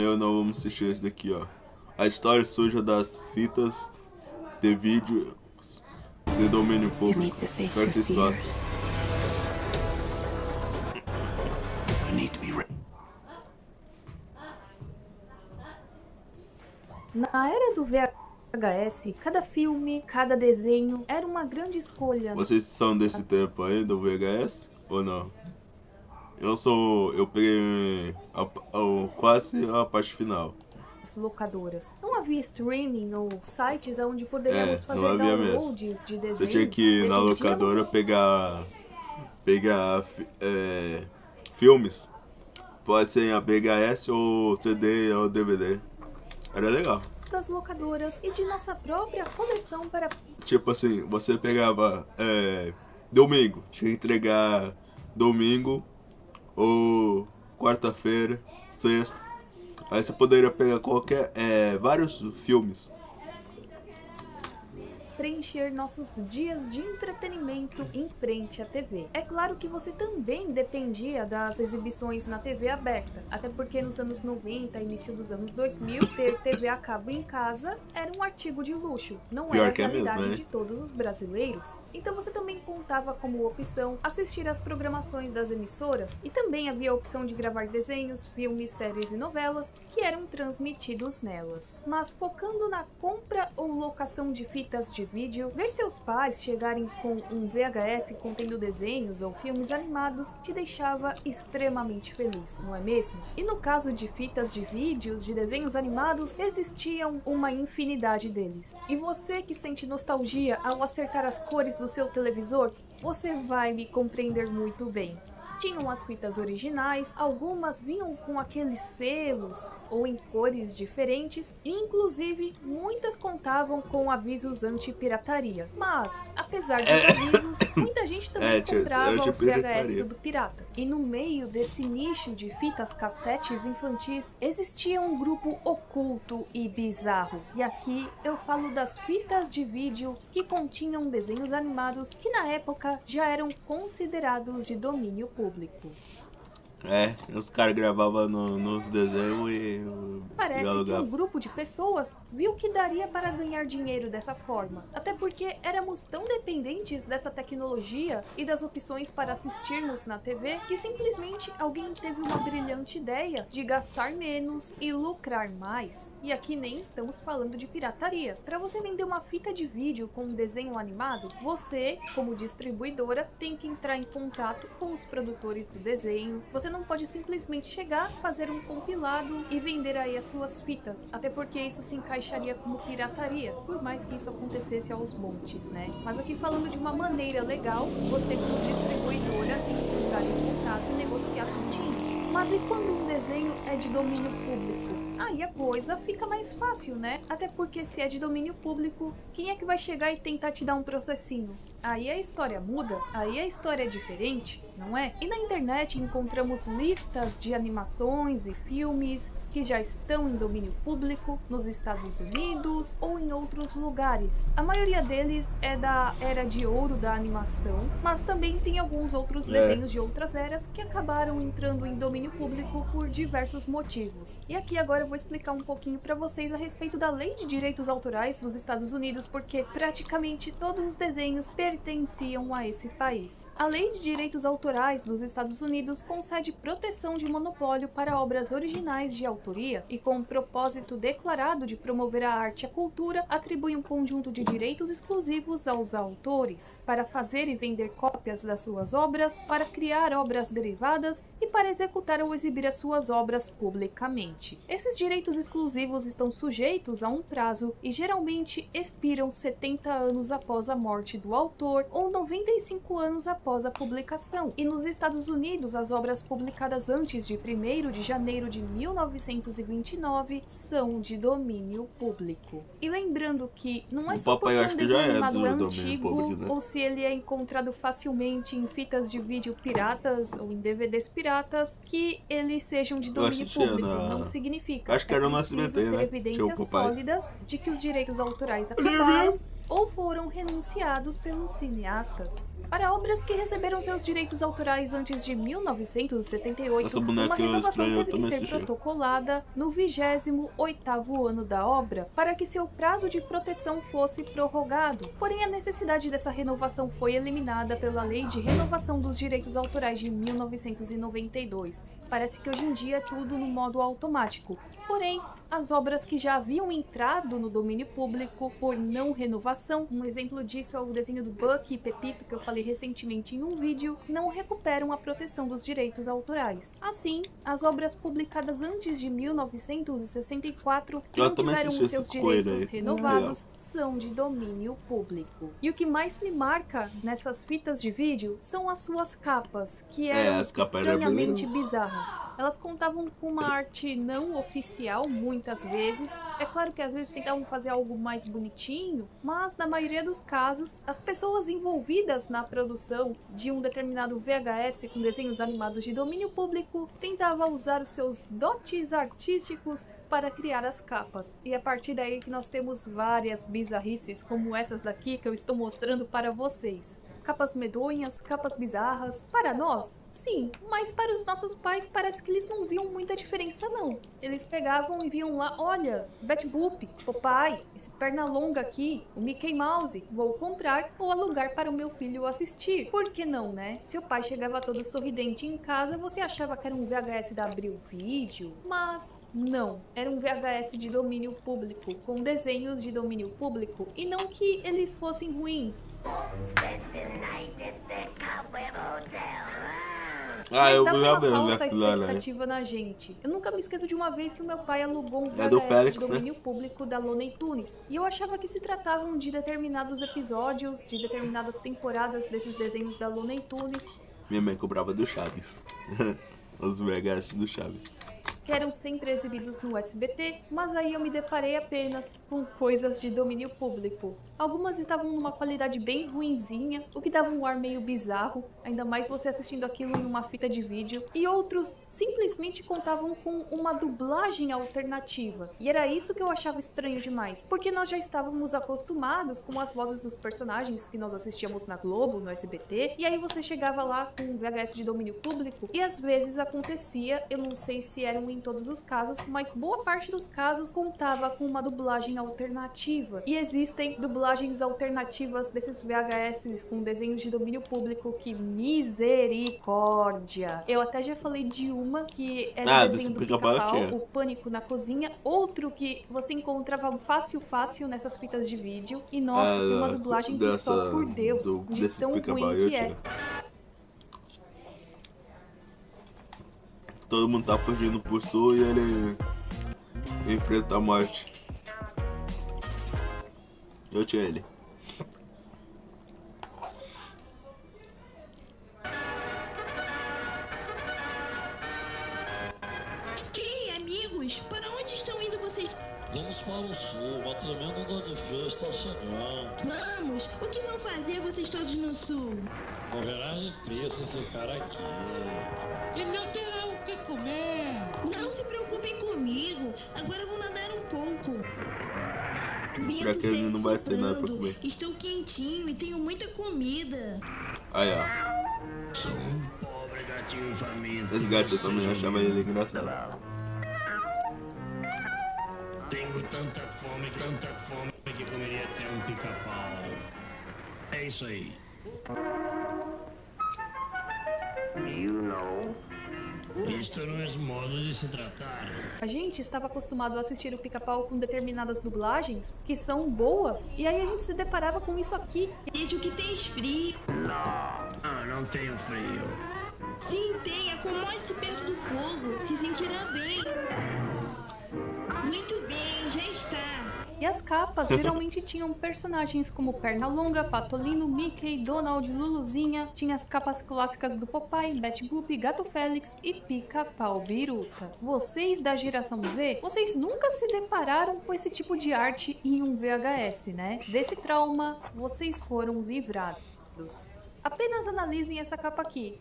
eu não vamos assistir esse daqui, ó. A história suja das fitas de vídeo de domínio público. Espero que vocês gostem. Na era do VHS, cada filme, cada desenho era uma grande escolha. Vocês são desse tempo ainda, o VHS? Ou não? Eu peguei quase a parte final. As locadoras. Não havia streaming ou sites onde poderíamos fazer não havia downloads mesmo. de desenhos. Você tinha que ir na locadora pegar filmes. Pode ser em a VHS ou CD ou DVD. Era legal. Das locadoras e de nossa própria coleção para... Tipo assim, você pegava domingo. Tinha que entregar domingo ou quarta-feira, sexta. Aí você poderia pegar vários filmes. Preencher nossos dias de entretenimento em frente à TV. É claro que você também dependia das exibições na TV aberta, até porque nos anos 90, início dos anos 2000, ter TV a cabo em casa era um artigo de luxo, não era a realidade de todos os brasileiros. Então você também contava como opção assistir às programações das emissoras e também havia a opção de gravar desenhos, filmes, séries e novelas que eram transmitidos nelas. Mas focando na compra ou locação de fitas de vídeo, ver seus pais chegarem com um VHS contendo desenhos ou filmes animados te deixava extremamente feliz, não é mesmo? E no caso de fitas de vídeos de desenhos animados, existiam uma infinidade deles. E você que sente nostalgia ao acertar as cores do seu televisor, você vai me compreender muito bem. Tinham as fitas originais, algumas vinham com aqueles selos ou em cores diferentes e inclusive muitas contavam com avisos anti-pirataria. Mas, apesar dos avisos, muita gente também comprava os VHS do pirata. E no meio desse nicho de fitas cassetes infantis, existia um grupo oculto e bizarro. E aqui eu falo das fitas de vídeo que continham desenhos animados que na época já eram considerados de domínio público. Os caras gravavam nos desenhos e parece que um grupo de pessoas viu que daria para ganhar dinheiro dessa forma. Até porque éramos tão dependentes dessa tecnologia e das opções para assistirmos na TV que simplesmente alguém teve uma brilhante ideia de gastar menos e lucrar mais. E aqui nem estamos falando de pirataria. Para você vender uma fita de vídeo com um desenho animado, você, como distribuidora, tem que entrar em contato com os produtores do desenho. Você não pode simplesmente chegar, fazer um compilado e vender aí as suas fitas, até porque isso se encaixaria como pirataria, por mais que isso acontecesse aos montes, né? Mas aqui falando de uma maneira legal, você como distribuidora tem que entrar em contato e negociar tudinho. Mas e quando um desenho é de domínio público? Aí a coisa fica mais fácil, né? Até porque se é de domínio público, quem é que vai chegar e tentar te dar um processinho? Aí a história muda, aí a história é diferente, não é? E na internet encontramos listas de animações e filmes que já estão em domínio público nos Estados Unidos ou em outros lugares. A maioria deles é da era de ouro da animação, mas também tem alguns outros desenhos de outras eras que acabaram entrando em domínio público por diversos motivos. E aqui agora eu vou explicar um pouquinho para vocês a respeito da lei de direitos autorais dos Estados Unidos, porque praticamente todos os desenhos pertenciam a esse país. A lei de direitos autorais dos Estados Unidos concede proteção de monopólio para obras originais de autoria e com o propósito declarado de promover a arte e a cultura, atribui um conjunto de direitos exclusivos aos autores, para fazer e vender cópias das suas obras, para criar obras derivadas e para executar ou exibir as suas obras publicamente. Esses direitos exclusivos estão sujeitos a um prazo e geralmente expiram 70 anos após a morte do autor ou 95 anos após a publicação. E nos Estados Unidos, as obras publicadas antes de 1º de janeiro de 1929 são de domínio público. E lembrando que não é só porque um desenho animado é antigo público, né? Ou se ele é encontrado facilmente em fitas de vídeo piratas ou em DVDs piratas que eles sejam de domínio público. Não significa. Acho que era no SBT, ter evidências sólidas de que os direitos autorais acabaram ou foram renunciados pelos cineastas. Para obras que receberam seus direitos autorais antes de 1978, uma renovação teve que ser protocolada publicada no 28º ano da obra para que seu prazo de proteção fosse prorrogado. Porém, a necessidade dessa renovação foi eliminada pela Lei de Renovação dos Direitos Autorais de 1992. Parece que hoje em dia é tudo no modo automático. Porém, as obras que já haviam entrado no domínio público por não renovação, um exemplo disso é o desenho do Bucky e Pepito que eu falei recentemente em um vídeo, não recuperam a proteção dos direitos autorais. Assim, as obras publicadas antes de 1964 que não tiveram os seus direitos renovados são de domínio público. E o que mais me marca nessas fitas de vídeo são as suas capas, que eram estranhamente bizarras. Elas contavam com uma arte não oficial, muitas vezes. É claro que às vezes tentavam fazer algo mais bonitinho, mas na maioria dos casos, as pessoas envolvidas na produção de um determinado VHS com desenhos animados de domínio público tentavam usar os seus dotes artísticos para criar as capas. E é a partir daí que nós temos várias bizarrices como essas daqui que eu estou mostrando para vocês. Capas medonhas, capas bizarras. Para nós, sim, mas para os nossos pais parece que eles não viam muita diferença não. Eles pegavam e viam lá, olha, Betty Boop, Popeye, esse Pernalonga aqui, o Mickey Mouse, vou comprar ou alugar para o meu filho assistir. Por que não, né? Se o pai chegava todo sorridente em casa, você achava que era um VHS da Abril Vídeo? Mas não, era um VHS de domínio público, com desenhos de domínio público, e não que eles fossem ruins. Eu vi uma mesmo falsa expectativa na gente. Eu nunca me esqueço de uma vez que o meu pai alugou um VHS de domínio público da Looney Tunes. E eu achava que se tratavam de determinados episódios, de determinadas temporadas desses desenhos da Looney Tunes. Minha mãe comprava do Chaves. Os VHS do Chaves. Que eram sempre exibidos no SBT, mas aí eu me deparei apenas com coisas de domínio público. Algumas estavam numa qualidade bem ruinzinha, o que dava um ar meio bizarro, ainda mais você assistindo aquilo em uma fita de vídeo, e outros simplesmente contavam com uma dublagem alternativa. E era isso que eu achava estranho demais, porque nós já estávamos acostumados com as vozes dos personagens que nós assistíamos na Globo, no SBT, e aí você chegava lá com um VHS de domínio público, e às vezes acontecia, eu não sei se eram em todos os casos, mas boa parte dos casos contava com uma dublagem alternativa. E existem dublagens alternativas desses VHS com desenhos de domínio público que misericórdia. Eu até já falei de uma que era o desenho do Pica-Pau, o Pânico na Cozinha, outro que você encontrava fácil nessas fitas de vídeo, e nossa, tem uma dublagem que só por Deus, de tão ruim que é. Todo mundo tá fugindo pro sul e ele enfrenta a morte. Eu tinha ele. Ok, amigos, para onde estão indo vocês? Vamos para o sul, o tremendo Dona Fia está chegando. Vamos! O que vão fazer vocês todos no sul? Morrerá de frio se ficar aqui. E não terá o que comer. Não se preocupem comigo, agora vou nadar um pouco. Pra que ele não vai ter nada pra comer. Estou quentinho e tenho muita comida. Aí, ó. Sou um pobre gatinho faminto. Esse gato eu também achava ele engraçado. Tenho tanta fome que comeria até um pica-pau. É isso aí. Isto não é modo de se tratar. A gente estava acostumado a assistir o Pica-Pau com determinadas dublagens que são boas, e aí a gente se deparava com isso aqui. Vejo que tens frio. Não tenho frio. Sim, tem. Acomode-se perto do fogo. Se sentirá bem. Muito bem, já está. E as capas geralmente tinham personagens como Pernalonga, Patolino, Mickey, Donald, Luluzinha. Tinha as capas clássicas do Popeye, Betty Boop, Gato Félix e Pica-Pau Biruta. Vocês da geração Z, vocês nunca se depararam com esse tipo de arte em um VHS, né? Desse trauma, vocês foram livrados. Apenas analisem essa capa aqui.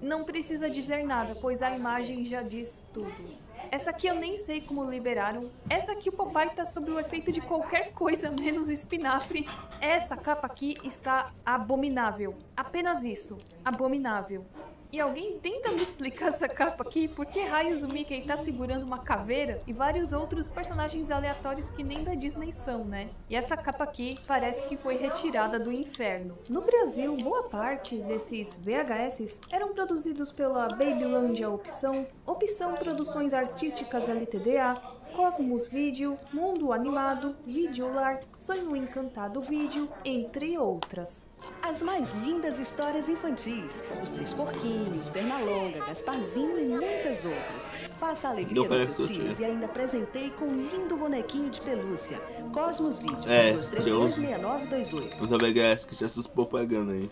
Não precisa dizer nada, pois a imagem já diz tudo. Essa aqui eu nem sei como liberaram. Essa aqui o papai tá sob o efeito de qualquer coisa menos espinafre. Essa capa aqui está abominável. Apenas isso. Abominável. E alguém tenta me explicar essa capa aqui? Por que raios o Mickey tá segurando uma caveira e vários outros personagens aleatórios que nem da Disney são, né? E essa capa aqui parece que foi retirada do inferno. No Brasil, boa parte desses VHS eram produzidos pela Babylandia Opção, Opção Produções Artísticas LTDA, Cosmos Vídeo, Mundo Animado, Videolar, Sonho Encantado Vídeo, entre outras. As mais lindas histórias infantis, Os Três Porquinhos, Pernalonga, Gasparzinho e muitas outras. Faça a alegria dos seus filhos e ainda presentei com um lindo bonequinho de pelúcia. Cosmos Vídeo, 2326928. Os VHS que tinha essas propagandas aí.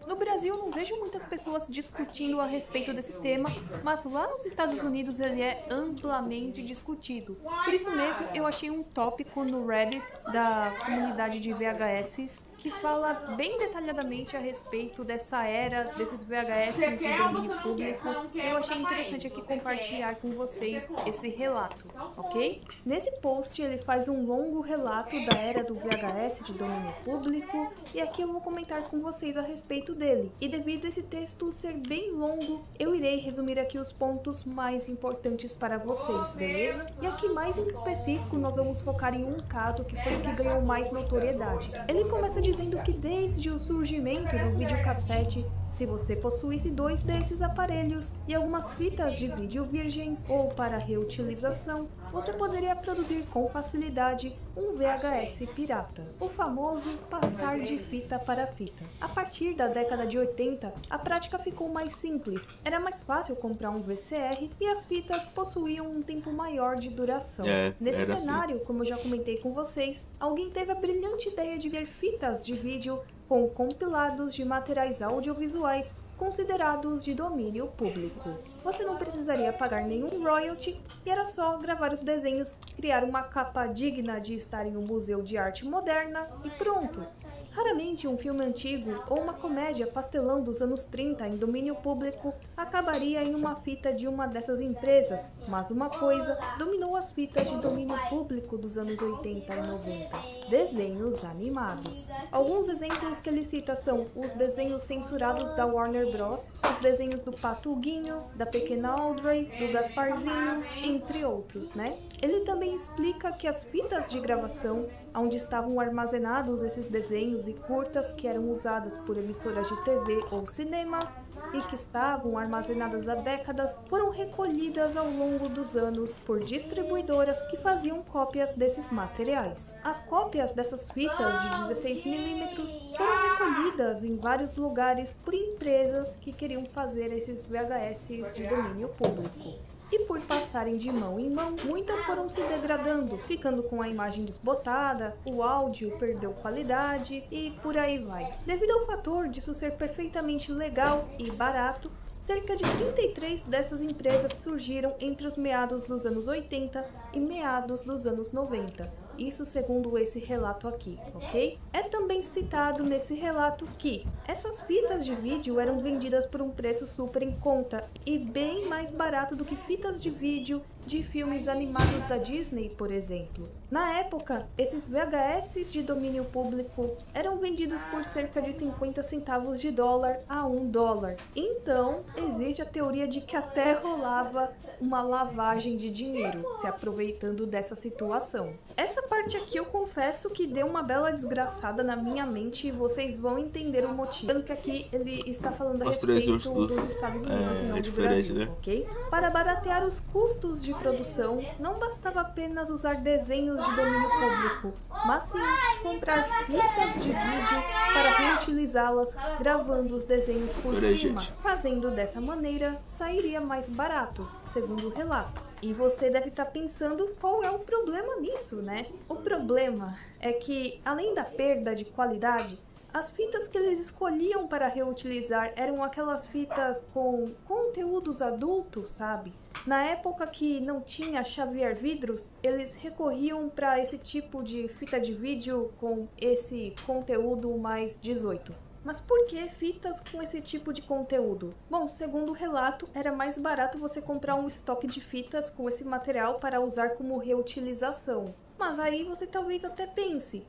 No Brasil, não vejo muitas pessoas discutindo a respeito desse tema, mas lá nos Estados Unidos ele é amplamente discutido. Por isso mesmo, eu achei um tópico no Reddit da comunidade de VHS que fala bem detalhadamente a respeito dessa era, desses VHS de domínio público. Eu achei interessante aqui compartilhar com vocês esse relato, ok? Nesse post ele faz um longo relato da era do VHS de domínio público e aqui eu vou comentar com vocês a respeito dele. E devido a esse texto ser bem longo, eu irei resumir aqui os pontos mais importantes para vocês, beleza? E aqui mais em específico nós vamos focar em um caso que foi o que ganhou mais notoriedade. Ele começa dizendo que desde o surgimento do videocassete, se você possuísse 2 desses aparelhos e algumas fitas de vídeo virgens ou para reutilização, você poderia produzir com facilidade um VHS pirata, o famoso passar de fita para fita. A partir da década de 80, a prática ficou mais simples, era mais fácil comprar um VCR e as fitas possuíam um tempo maior de duração. Nesse cenário, como eu já comentei com vocês, alguém teve a brilhante ideia de ver fitas de vídeo com compilados de materiais audiovisuais considerados de domínio público. Você não precisaria pagar nenhum royalty e era só gravar os desenhos, criar uma capa digna de estar em um museu de arte moderna e pronto! Raramente um filme antigo ou uma comédia pastelão dos anos 30 em domínio público acabaria em uma fita de uma dessas empresas, mas uma coisa dominou as fitas de domínio público dos anos 80 e 90: desenhos animados. Alguns exemplos que ele cita são os desenhos censurados da Warner Bros., os desenhos do Pato Guinho, da Pequena Audrey, do Gasparzinho, entre outros, né? Ele também explica que as fitas de gravação, onde estavam armazenados esses desenhos e curtas que eram usadas por emissoras de TV ou cinemas e que estavam armazenadas há décadas, foram recolhidas ao longo dos anos por distribuidoras que faziam cópias desses materiais. As cópias dessas fitas de 16mm foram recolhidas em vários lugares por empresas que queriam fazer esses VHS de domínio público. E por passarem de mão em mão, muitas foram se degradando, ficando com a imagem desbotada, o áudio perdeu qualidade e por aí vai. Devido ao fator disso ser perfeitamente legal e barato, cerca de 33 dessas empresas surgiram entre os meados dos anos 80 e meados dos anos 90. Isso segundo esse relato aqui, ok? É também citado nesse relato que essas fitas de vídeo eram vendidas por um preço super em conta e bem mais barato do que fitas de vídeo de filmes animados da Disney, por exemplo. Na época, esses VHS de domínio público eram vendidos por cerca de 50 centavos de dólar a $1. Então, existe a teoria de que até rolava uma lavagem de dinheiro, se aproveitando dessa situação. Essa parte aqui eu confesso que deu uma bela desgraçada na minha mente e vocês vão entender o motivo. Lembrando que aqui ele está falando a respeito dos Estados Unidos e não do Brasil, né? Ok? Para baratear os custos de produção, não bastava apenas usar desenhos de domínio público, mas sim comprar fitas de vídeo para reutilizá-las, gravando os desenhos por cima. Fazendo dessa maneira, sairia mais barato, segundo o relato. E você deve estar pensando qual é o problema nisso, né? O problema é que, além da perda de qualidade, as fitas que eles escolhiam para reutilizar eram aquelas fitas com conteúdos adultos, sabe? Na época que não tinha Xavier Vidros, eles recorriam para esse tipo de fita de vídeo com esse conteúdo mais 18. Mas por que fitas com esse tipo de conteúdo? Bom, segundo o relato, era mais barato você comprar um estoque de fitas com esse material para usar como reutilização. Mas aí você talvez até pense,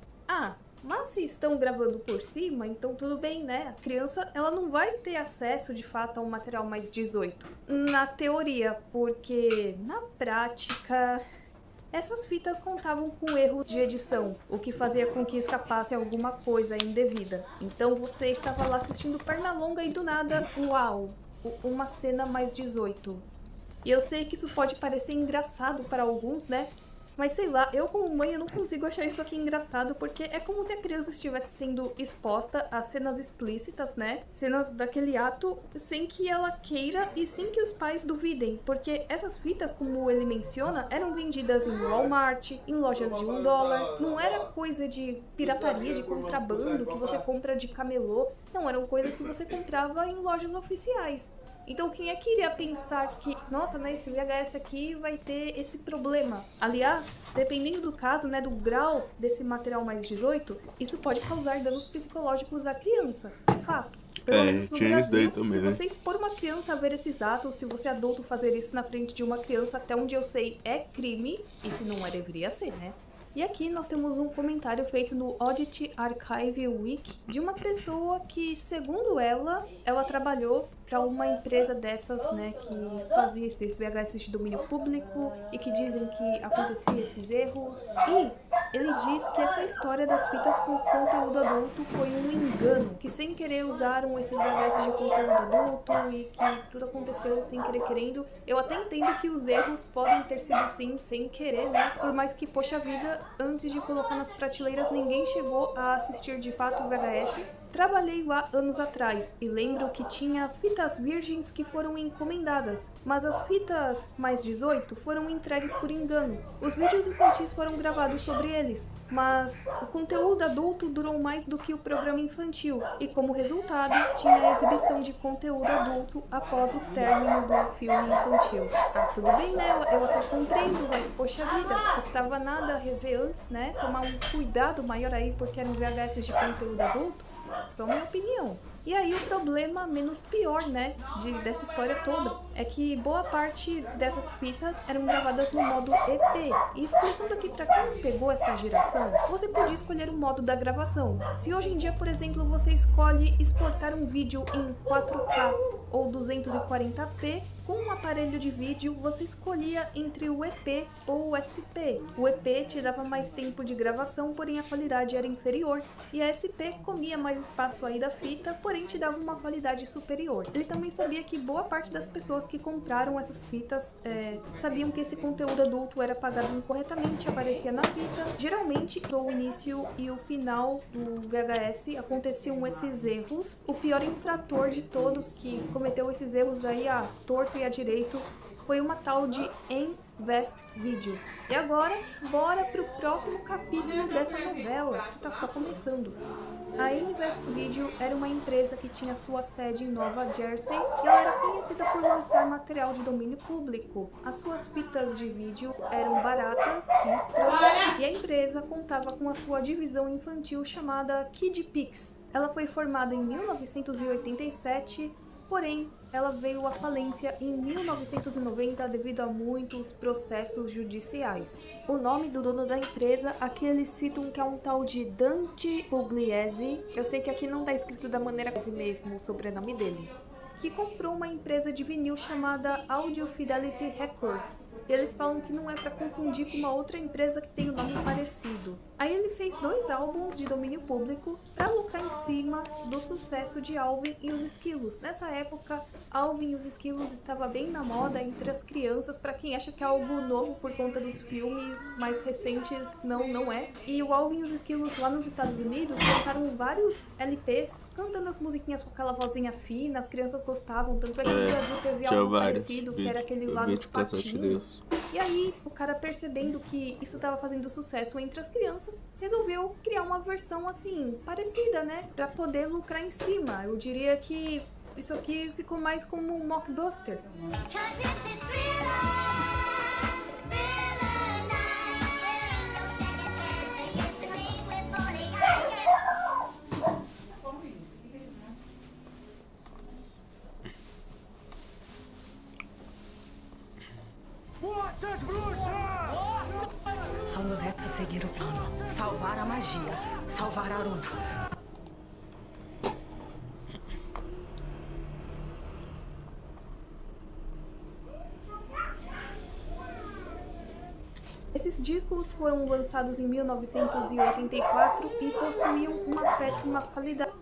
mas se estão gravando por cima, então tudo bem, né? A criança, ela não vai ter acesso de fato a um material mais 18. Na teoria, porque na prática, essas fitas contavam com erros de edição, o que fazia com que escapasse alguma coisa indevida. Então você estava lá assistindo Pernalonga e do nada, uau, uma cena mais 18. E eu sei que isso pode parecer engraçado para alguns, né? Mas sei lá, eu como mãe eu não consigo achar isso aqui engraçado, porque é como se a criança estivesse sendo exposta a cenas explícitas, né? Cenas daquele ato sem que ela queira e sem que os pais duvidem, porque essas fitas, como ele menciona, eram vendidas em Walmart, em lojas de $1, não era coisa de pirataria, de contrabando que você compra de camelô, não, eram coisas que você comprava em lojas oficiais. Então quem é que iria pensar que, nossa, né, esse VHS aqui vai ter esse problema? Aliás, dependendo do caso, né, do grau desse material mais 18, isso pode causar danos psicológicos à criança, de fato. Pelo menos no tinha Brasil, isso daí também, se né? você expor uma criança a ver esses atos, se você adulto fazer isso na frente de uma criança, até onde eu sei, é crime, e se não é, deveria ser, né? E aqui nós temos um comentário feito no Oddity Archive Wiki de uma pessoa que, segundo ela trabalhou para uma empresa dessas, né, que fazia esses VHS de domínio público e que dizem que acontecia esses erros. E ele diz que essa história das fitas com conteúdo adulto foi um engano, que sem querer usaram esses VHS de conteúdo adulto e que tudo aconteceu sem querer querendo. Eu até entendo que os erros podem ter sido sim sem querer, né, por mais que, poxa vida, antes de colocar nas prateleiras ninguém chegou a assistir de fato o VHS. Trabalhei lá anos atrás e lembro que tinha fitas virgens que foram encomendadas, mas as fitas mais 18 foram entregues por engano. Os vídeos infantis foram gravados sobre eles, mas o conteúdo adulto durou mais do que o programa infantil e, como resultado, tinha a exibição de conteúdo adulto após o término do filme infantil. Tudo bem, né? Eu até compreendo, mas poxa vida, custava nada rever antes, né? Tomar um cuidado maior aí porque eram VHS de conteúdo adulto. Só minha opinião. E aí o problema menos pior, né, dessa história toda, é que boa parte dessas fitas eram gravadas no modo EP. E explicando aqui pra quem pegou essa geração, você podia escolher o modo da gravação. Se hoje em dia, por exemplo, você escolhe exportar um vídeo em 4K ou 240p, com um aparelho de vídeo, você escolhia entre o EP ou o SP. O EP te dava mais tempo de gravação, porém a qualidade era inferior, e a SP comia mais espaço aí da fita, porém te dava uma qualidade superior. Ele também sabia que boa parte das pessoas que compraram essas fitas sabiam que esse conteúdo adulto era pagado incorretamente, aparecia na fita. Geralmente, o início e o final do VHS aconteciam esses erros. O pior infrator de todos que cometeu esses erros aí, torto e a direito, foi uma tal de Invest Video. E agora, bora pro próximo capítulo dessa novela, que tá só começando. A Invest Video era uma empresa que tinha sua sede em Nova Jersey e ela era conhecida por lançar material de domínio público. As suas fitas de vídeo eram baratas e estranhas e a empresa contava com a sua divisão infantil chamada KidPix. Ela foi formada em 1987, porém ela veio à falência em 1990 devido a muitos processos judiciais. O nome do dono da empresa, aqui eles citam que é um tal de Dante Pugliese, eu sei que aqui não está escrito da maneira mesmo o sobrenome dele, que comprou uma empresa de vinil chamada Audio Fidelity Records. E eles falam que não é para confundir com uma outra empresa que tem o nome parecido. Aí ele fez 2 álbuns de domínio público para lucrar em cima do sucesso de Alvin e os Esquilos. Nessa época, Alvin e os Esquilos estava bem na moda entre as crianças. Para quem acha que é algo novo por conta dos filmes mais recentes, não é. E o Alvin e os Esquilos lá nos Estados Unidos lançaram vários LPs cantando as musiquinhas com aquela vozinha fina, as crianças gostavam, tanto é que no Brasil teve algo parecido, que era aquele lá dos patinhos. E aí, o cara percebendo que isso estava fazendo sucesso entre as crianças, resolveu criar uma versão assim, parecida, né? Pra poder lucrar em cima. Eu diria que isso aqui ficou mais como um mockbuster. Vamos Rexa seguir o plano. Salvar a magia. Salvar a Aruna. Esses discos foram lançados em 1984 e possuíam uma péssima qualidade.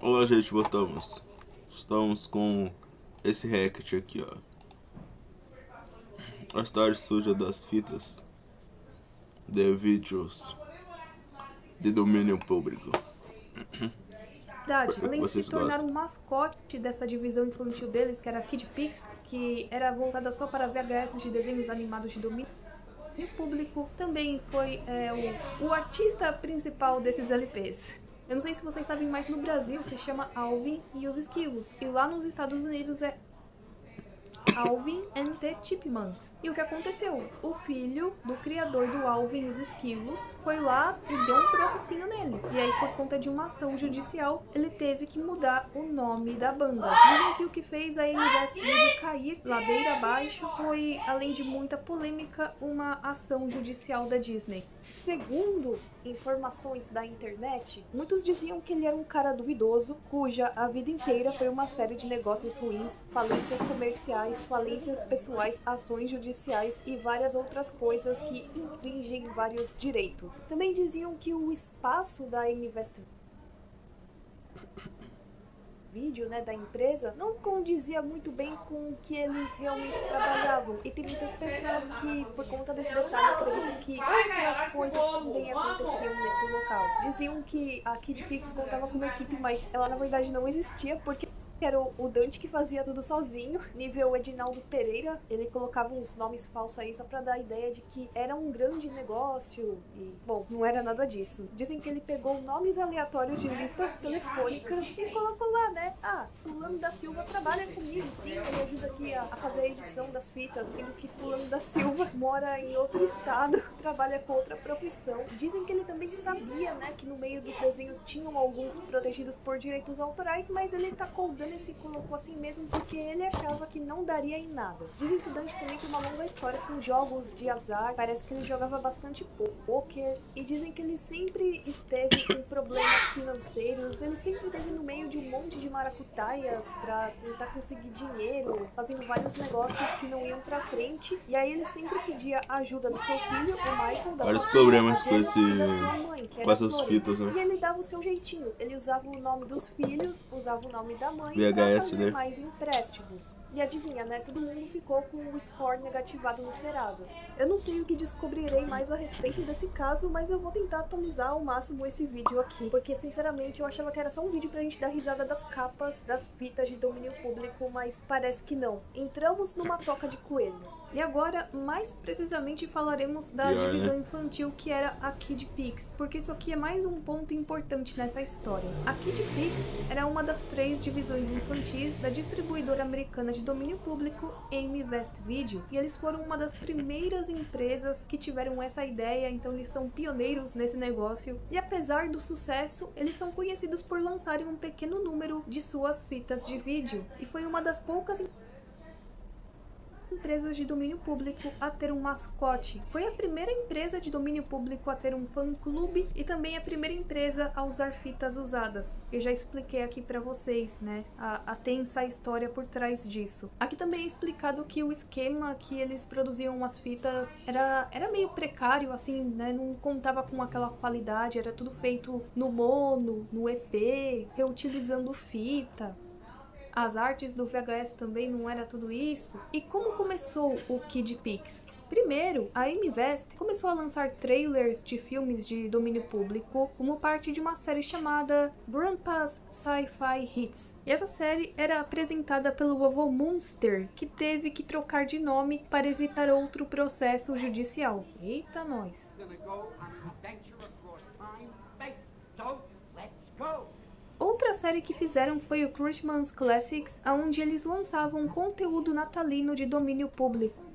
Olá, gente, voltamos. Estamos com esse hacket aqui, ó. A história suja das fitas de vídeos de domínio público. Além de se tornar um mascote dessa divisão infantil deles, que era a Kid Pix, que era voltada só para VHS de desenhos animados de domínio público, também foi o artista principal desses LPs. Eu não sei se vocês sabem, mas no Brasil se chama Alvin e os Esquilos. E lá nos Estados Unidos é Alvin and the Chipmunks. E o que aconteceu? O filho do criador do Alvin e os Esquilos foi lá e deu um processinho nele. E aí, por conta de uma ação judicial, ele teve que mudar o nome da banda. Dizem que o que fez a MVS Video cair ladeira abaixo foi, além de muita polêmica, uma ação judicial da Disney. Segundo informações da internet, muitos diziam que ele era um cara duvidoso, cuja a vida inteira foi uma série de negócios ruins, falências comerciais, falências pessoais, ações judiciais e várias outras coisas que infringem vários direitos. Também diziam que o espaço da MVS Video, da empresa, não condizia muito bem com o que eles realmente trabalhavam. E tem muitas pessoas que, por conta desse detalhe, acreditam que outras coisas também aconteciam nesse local. Diziam que a Kid Pix contava com uma equipe, mas ela na verdade não existia, porque era o Dante que fazia tudo sozinho, nível Edinaldo Pereira. Ele colocava uns nomes falsos aí só pra dar a ideia de que era um grande negócio e, bom, não era nada disso. Dizem que ele pegou nomes aleatórios de listas telefônicas e colocou lá, fulano da Silva trabalha comigo, sim, ele ajuda aqui a fazer a edição das fitas, sendo que fulano da Silva mora em outro estado, trabalha com outra profissão. Dizem que ele também sabia, que no meio dos desenhos tinham alguns protegidos por direitos autorais, mas ele tacou o dano e se colocou assim mesmo porque ele achava que não daria em nada. Dizem que o Dante também tem uma longa história com jogos de azar, parece que ele jogava bastante poker, e dizem que ele sempre esteve com problemas financeiros, ele sempre esteve no meio de um monte de maracutaia pra tentar conseguir dinheiro, fazendo vários negócios que não iam pra frente, e aí ele sempre pedia ajuda do seu filho, o Michael, da vários sua problemas filha, com da sua mãe, que com essas fitas, e ele dava o seu jeitinho, ele usava o nome dos filhos, usava o nome da mãe VHS, pra fazer mais empréstimos. E adivinha, todo mundo ficou com o score negativado no Serasa. Eu não sei o que descobrirei mais a respeito desse caso, mas eu vou tentar atualizar ao máximo esse vídeo aqui, porque sinceramente eu achava que era só um vídeo pra gente dar risada das capas das fitas de domínio público, mas parece que não. Entramos numa toca de coelho. E agora, mais precisamente, falaremos da divisão infantil que era a Kid Pix, porque isso aqui é mais um ponto importante nessa história. A Kid Pix era uma das 3 divisões infantis da distribuidora americana de domínio público MVS Video, e eles foram uma das primeiras empresas que tiveram essa ideia, então eles são pioneiros nesse negócio, e apesar do sucesso, eles são conhecidos por lançarem um pequeno número de suas fitas de vídeo, e foi uma das poucas empresas de domínio público a ter um mascote. Foi a primeira empresa de domínio público a ter um fã-clube e também a primeira empresa a usar fitas usadas. Eu já expliquei aqui pra vocês, a tensa história por trás disso. Aqui também é explicado que o esquema que eles produziam as fitas era meio precário, assim, não contava com aquela qualidade, era tudo feito no mono, no EP, reutilizando fita. As artes do VHS também não era tudo isso? E como começou o Kid Pix? Primeiro, a Amy West começou a lançar trailers de filmes de domínio público como parte de uma série chamada Grandpa's Sci-Fi Hits. E essa série era apresentada pelo vovô Munster, que teve que trocar de nome para evitar outro processo judicial. Eita nós! Outra série que fizeram foi o Christmas Classics, onde eles lançavam conteúdo natalino de domínio público.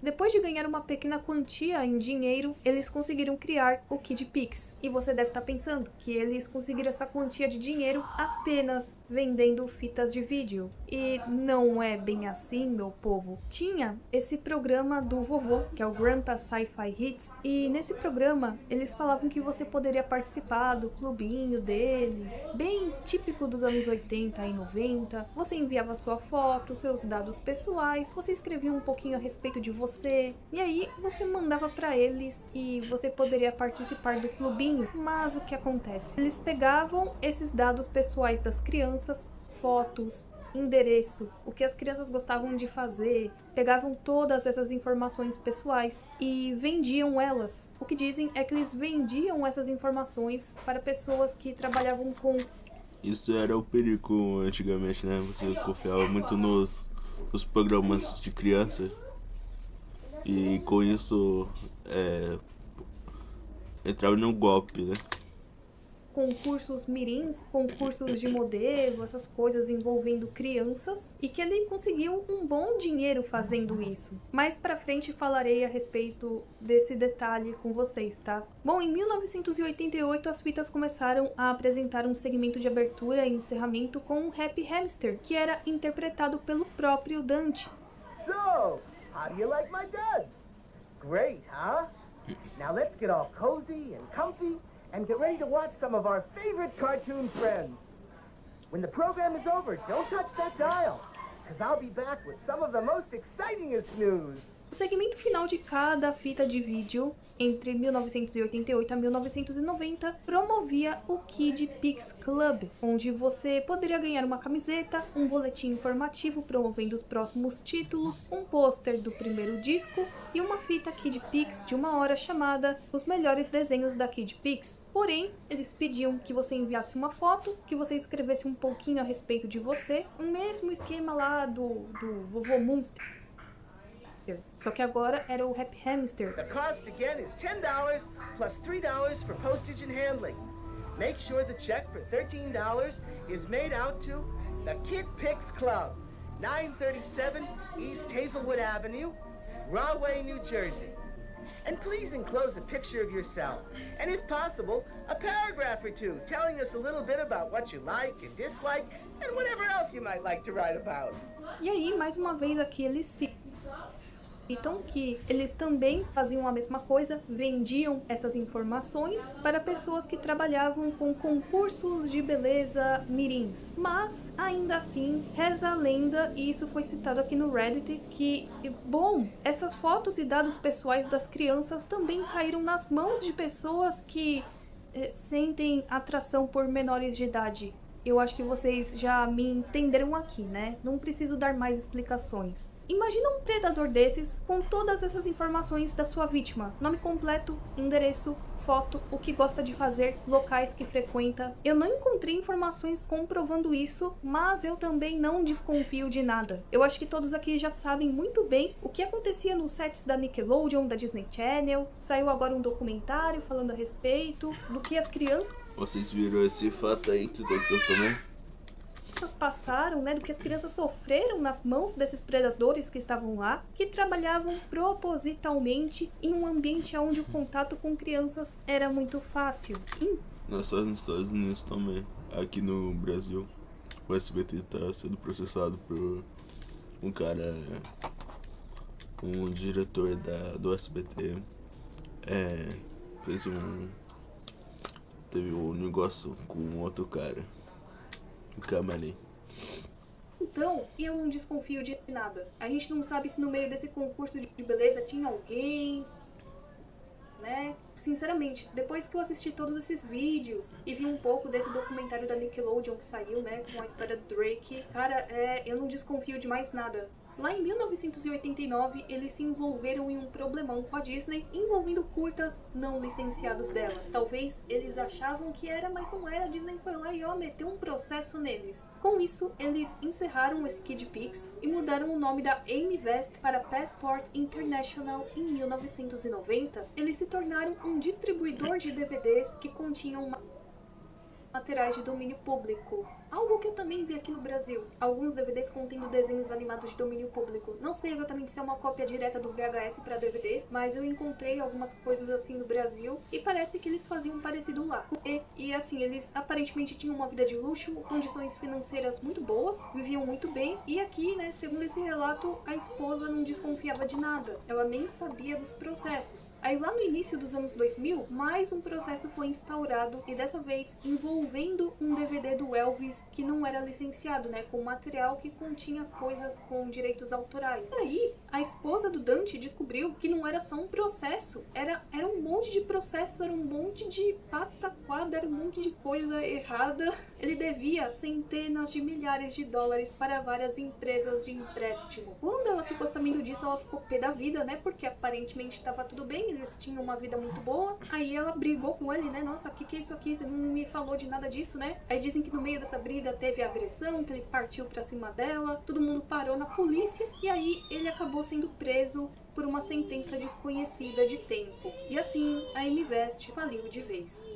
Depois de ganhar uma pequena quantia em dinheiro, eles conseguiram criar o Kid Pix. E você deve estar pensando que eles conseguiram essa quantia de dinheiro apenas vendendo fitas de vídeo. E não é bem assim, meu povo. Tinha esse programa do vovô, que é o Grandpa's Sci-Fi Hits, e nesse programa eles falavam que você poderia participar do clubinho deles, bem típico dos anos 80 e 90. Você enviava sua foto, seus dados pessoais, você escrevia um pouquinho a respeito de você, e aí você mandava pra eles e você poderia participar do clubinho. Mas o que acontece? Eles pegavam esses dados pessoais das crianças, fotos, endereço, o que as crianças gostavam de fazer, pegavam todas essas informações pessoais e vendiam elas. O que dizem é que eles vendiam essas informações para pessoas que trabalhavam com... Isso era o perigo antigamente, né? Você confiava muito nos programas de criança. E com isso, entrava num golpe, né? Concursos mirins, concursos de modelo, essas coisas envolvendo crianças, e que ele conseguiu um bom dinheiro fazendo isso. Mais pra frente falarei a respeito desse detalhe com vocês, tá? Bom, em 1988 as fitas começaram a apresentar um segmento de abertura e encerramento com o Happy Hamster, que era interpretado pelo próprio Dante. So, how do you like my dad? Great, huh? Now let's get all cozy and comfy and get ready to watch some of our favorite cartoon friends. When the program is over, don't touch that dial, because I'll be back with some of the most excitingest news. O segmento final de cada fita de vídeo, entre 1988 a 1990, promovia o Kid Pix Club, onde você poderia ganhar uma camiseta, um boletim informativo promovendo os próximos títulos, um pôster do primeiro disco e uma fita Kid Pix de 1 hora chamada Os Melhores Desenhos da Kid Pix. Porém, eles pediam que você enviasse uma foto, que você escrevesse um pouquinho a respeito de você, o mesmo esquema lá do vovô Munster. Só que agora era o Happy Hamster. The cost again is $10 plus $3 for postage and handling. Make sure the check for $13 is made out to the Kid Pix Club, 937 East Hazelwood Avenue, Rahway, New Jersey. And please enclose a picture of yourself, and if possible, a paragraph or two telling us a little bit about what you like and dislike, and whatever else you might like to write about. E aí, mais uma vez aqui eles citam que eles também faziam a mesma coisa, vendiam essas informações para pessoas que trabalhavam com concursos de beleza mirins. Mas, ainda assim, reza a lenda, e isso foi citado aqui no Reddit, que, bom, essas fotos e dados pessoais das crianças também caíram nas mãos de pessoas que sentem atração por menores de idade. Eu acho que vocês já me entenderam aqui, né? Não preciso dar mais explicações. Imagina um predador desses com todas essas informações da sua vítima. Nome completo, endereço, foto, o que gosta de fazer, locais que frequenta. Eu não encontrei informações comprovando isso, mas eu também não desconfio de nada. Eu acho que todos aqui já sabem muito bem o que acontecia nos sets da Nickelodeon, da Disney Channel. Saiu agora um documentário falando a respeito do que as crianças... Vocês viram esse fato aí que aconteceu também? Passaram, né, do que as crianças sofreram nas mãos desses predadores que estavam lá, que trabalhavam propositalmente em um ambiente onde o contato com crianças era muito fácil. Não só nos Estados Unidos também. Aqui no Brasil, o SBT está sendo processado por um cara, um diretor do SBT, teve um negócio com outro cara. Camarim. Então, eu não desconfio de nada. A gente não sabe se no meio desse concurso de beleza tinha alguém, né? Sinceramente, depois que eu assisti todos esses vídeos e vi um pouco desse documentário da Nickelodeon que saiu, né, com a história do Drake, cara, eu não desconfio de mais nada. Lá em 1989, eles se envolveram em um problemão com a Disney, envolvendo curtas não licenciados dela. Talvez eles achavam que era, mas não era. A Disney foi lá e meteu um processo neles. Com isso, eles encerraram esse Kid Pix e mudaram o nome da AimVest para Passport International em 1990. Eles se tornaram um distribuidor de DVDs que continham materiais de domínio público. Algo que eu também vi aqui no Brasil. Alguns DVDs contendo desenhos animados de domínio público. Não sei exatamente se é uma cópia direta do VHS para DVD, mas eu encontrei algumas coisas assim no Brasil e parece que eles faziam parecido lá. E assim, eles aparentemente tinham uma vida de luxo, condições financeiras muito boas, viviam muito bem. E aqui, né, segundo esse relato, a esposa não desconfiava de nada. Ela nem sabia dos processos. Aí lá no início dos anos 2000, mais um processo foi instaurado e dessa vez envolvendo um DVD do Elvis que não era licenciado, né, com material que continha coisas com direitos autorais. E aí, a esposa do Dante descobriu que não era só um processo, era um monte de processos, era um monte de pataquada, era um monte de coisa errada. Ele devia centenas de milhares de dólares para várias empresas de empréstimo. Quando ela ficou sabendo disso, ela ficou pé da vida, né, porque aparentemente estava tudo bem, eles tinham uma vida muito boa. Aí ela brigou com ele, né, nossa, o que é isso aqui? Você não me falou de nada disso, né? Aí dizem que no meio dessa briga teve agressão, que ele partiu pra cima dela, todo mundo parou na polícia e aí ele acabou sendo preso por uma sentença desconhecida de tempo. E assim, a AimVest faliu de vez.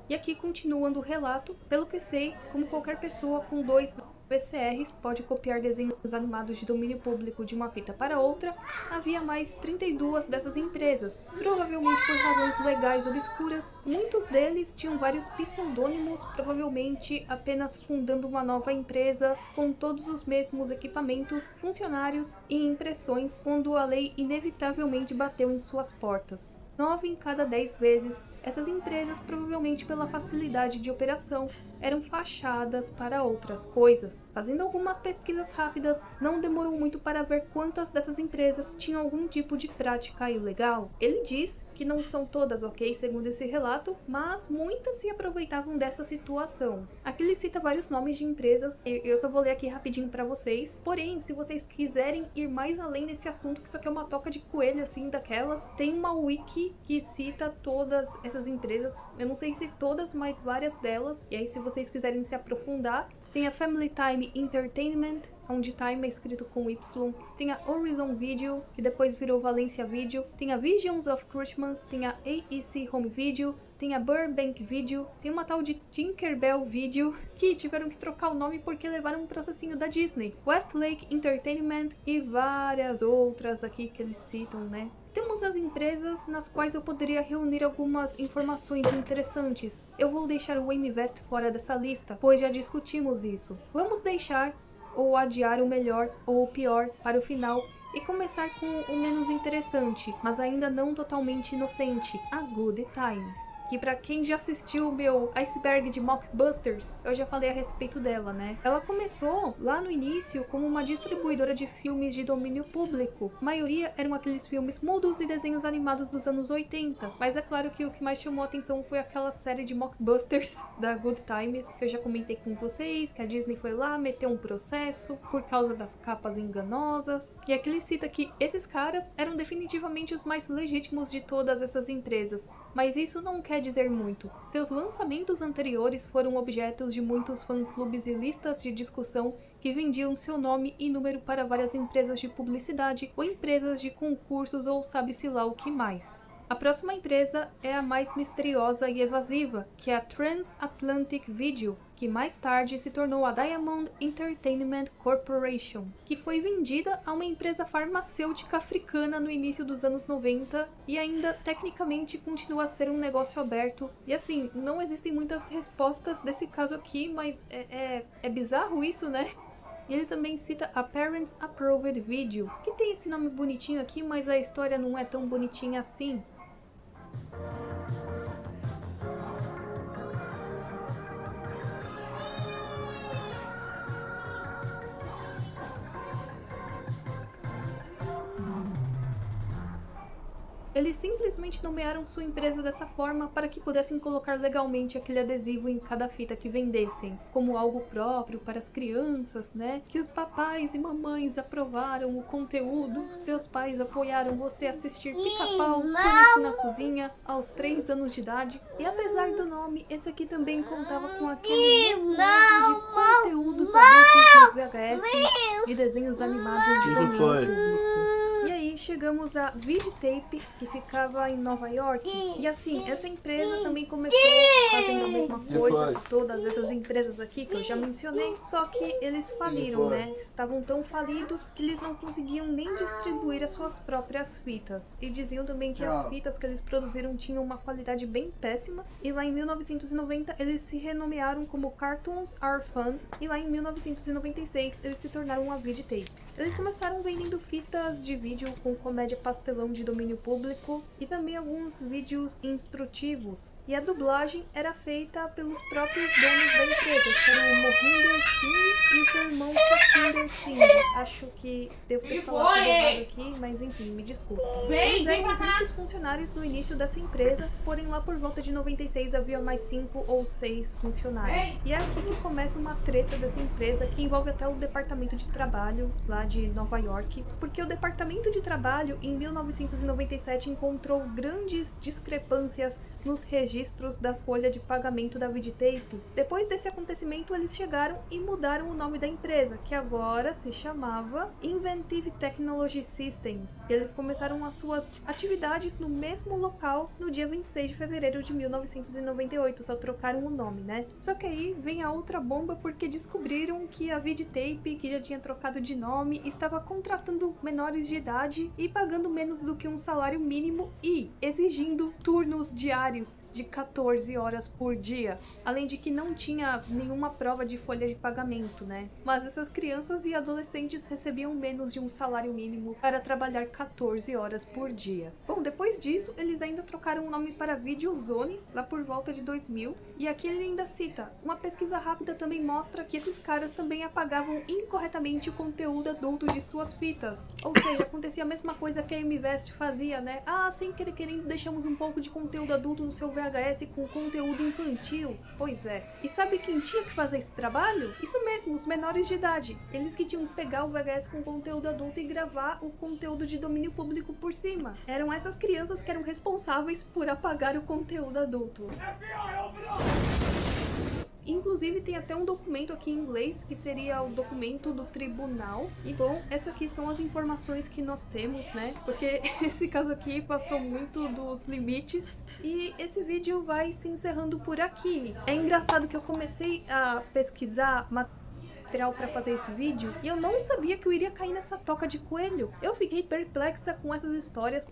E aqui, continuando o relato, pelo que sei, como qualquer pessoa com 2 VCRs pode copiar desenhos animados de domínio público de uma fita para outra, havia mais 32 dessas empresas, provavelmente por razões legais obscuras. Muitos deles tinham vários pseudônimos, provavelmente apenas fundando uma nova empresa com todos os mesmos equipamentos, funcionários e impressões quando a lei inevitavelmente bateu em suas portas. 9 em cada 10 vezes, essas empresas, provavelmente pela facilidade de operação, eram fachadas para outras coisas. Fazendo algumas pesquisas rápidas, não demorou muito para ver quantas dessas empresas tinham algum tipo de prática ilegal. Ele diz que não são todas, ok, segundo esse relato, mas muitas se aproveitavam dessa situação. Aqui ele cita vários nomes de empresas, e eu só vou ler aqui rapidinho para vocês. Porém, se vocês quiserem ir mais além nesse assunto, que isso aqui é uma toca de coelho, assim, daquelas, tem uma wiki que cita todas essas empresas. Eu não sei se todas, mas várias delas. E aí, se vocês quiserem se aprofundar, tem a Family Time Entertainment, onde Time é escrito com Y. Tem a Horizon Video, que depois virou Valencia Video. Tem a Visions of Christmas, tem a AEC Home Video, tem a Burbank Video, tem uma tal de Tinkerbell Video, que tiveram que trocar o nome porque levaram um processinho da Disney. Westlake Entertainment e várias outras aqui que eles citam, né? Temos as empresas nas quais eu poderia reunir algumas informações interessantes. Eu vou deixar o AimVest fora dessa lista, pois já discutimos isso. Vamos deixar ou adiar o melhor ou o pior para o final e começar com o menos interessante, mas ainda não totalmente inocente, a Good Times. Que pra quem já assistiu o meu Iceberg de Mockbusters, eu já falei a respeito dela, né? Ela começou lá no início como uma distribuidora de filmes de domínio público. A maioria eram aqueles filmes mudos e desenhos animados dos anos 80. Mas é claro que o que mais chamou a atenção foi aquela série de Mockbusters da Good Times, que eu já comentei com vocês, que a Disney foi lá, meteu um processo por causa das capas enganosas. E aqui ele cita que esses caras eram definitivamente os mais legítimos de todas essas empresas. Mas isso não quer dizer muito. Seus lançamentos anteriores foram objetos de muitos fã-clubes e listas de discussão que vendiam seu nome e número para várias empresas de publicidade ou empresas de concursos ou sabe-se lá o que mais. A próxima empresa é a mais misteriosa e evasiva, que é a Transatlantic Video, que que mais tarde se tornou a Diamond Entertainment Corporation, que foi vendida a uma empresa farmacêutica africana no início dos anos 90 e ainda tecnicamente continua a ser um negócio aberto. E assim, não existem muitas respostas desse caso aqui, mas é bizarro isso, né? E ele também cita a Parents Approved Video, que tem esse nome bonitinho aqui, mas a história não é tão bonitinha assim. Eles simplesmente nomearam sua empresa dessa forma para que pudessem colocar legalmente aquele adesivo em cada fita que vendessem, como algo próprio para as crianças, né? Que os papais e mamães aprovaram o conteúdo, seus pais apoiaram você assistir Pica-Pau Pânico na Cozinha aos 3 anos de idade. E apesar do nome, esse aqui também contava com aquele mesmo nível de conteúdos adultos nos VHS, de desenhos animados de domínio público. E aí chegamos a Videotape, que ficava em Nova York. E assim, essa empresa também começou fazendo a mesma coisa que todas essas empresas aqui que eu já mencionei, só que eles faliram, né? Estavam tão falidos que eles não conseguiam nem distribuir as suas próprias fitas. E diziam também que as fitas que eles produziram tinham uma qualidade bem péssima. E lá em 1990 eles se renomearam como Cartoons Are Fun. E lá em 1996 eles se tornaram a Videotape. Eles começaram vendendo fitas de vídeo com comédia pastelão de domínio público e também alguns vídeos instrutivos. E a dublagem era feita pelos próprios donos da empresa, que eram o Mohinder Singh e o seu irmão Satinder Singh. Acho que devo ter falado errado aqui, mas enfim, me desculpa. Eles eram os únicos funcionários no início dessa empresa, porém lá por volta de 96 havia mais 5 ou 6 funcionários. E é aqui que começa uma treta dessa empresa que envolve até o departamento de trabalho lá de Nova York, porque o departamento de trabalho em 1997 encontrou grandes discrepâncias nos registros da folha de pagamento da Videotape. Depois desse acontecimento, eles chegaram e mudaram o nome da empresa, que agora se chamava Inventive Technology Systems. E eles começaram as suas atividades no mesmo local no dia 26 de fevereiro de 1998, só trocaram o nome, né? Só que aí vem a outra bomba, porque descobriram que a Videotape, que já tinha trocado de nome, estava contratando menores de idade e pagando menos do que um salário mínimo e exigindo turnos diários de 14 horas por dia, além de que não tinha nenhuma prova de folha de pagamento, né? Mas essas crianças e adolescentes recebiam menos de um salário mínimo para trabalhar 14 horas por dia. Bom, depois disso, eles ainda trocaram o nome para Videozone, lá por volta de 2000, e aqui ele ainda cita: uma pesquisa rápida também mostra que esses caras também apagavam incorretamente o conteúdo adulto de suas fitas. Ou seja, acontecia a mesma coisa que a Imvest fazia, né? Ah, sem querer querendo, deixamos um pouco de conteúdo adulto no seu VHS com conteúdo infantil. Pois é. E sabe quem tinha que fazer esse trabalho? Isso mesmo, os menores de idade. Eles que tinham que pegar o VHS com conteúdo adulto e gravar o conteúdo de domínio público por cima. Eram essas crianças que eram responsáveis por apagar o conteúdo adulto. Inclusive tem até um documento aqui em inglês, que seria o documento do tribunal. E bom, essas aqui são as informações que nós temos, né? Porque esse caso aqui passou muito dos limites. E esse vídeo vai se encerrando por aqui. É engraçado que eu comecei a pesquisar material para fazer esse vídeo e eu não sabia que eu iria cair nessa toca de coelho. Eu fiquei perplexa com essas histórias.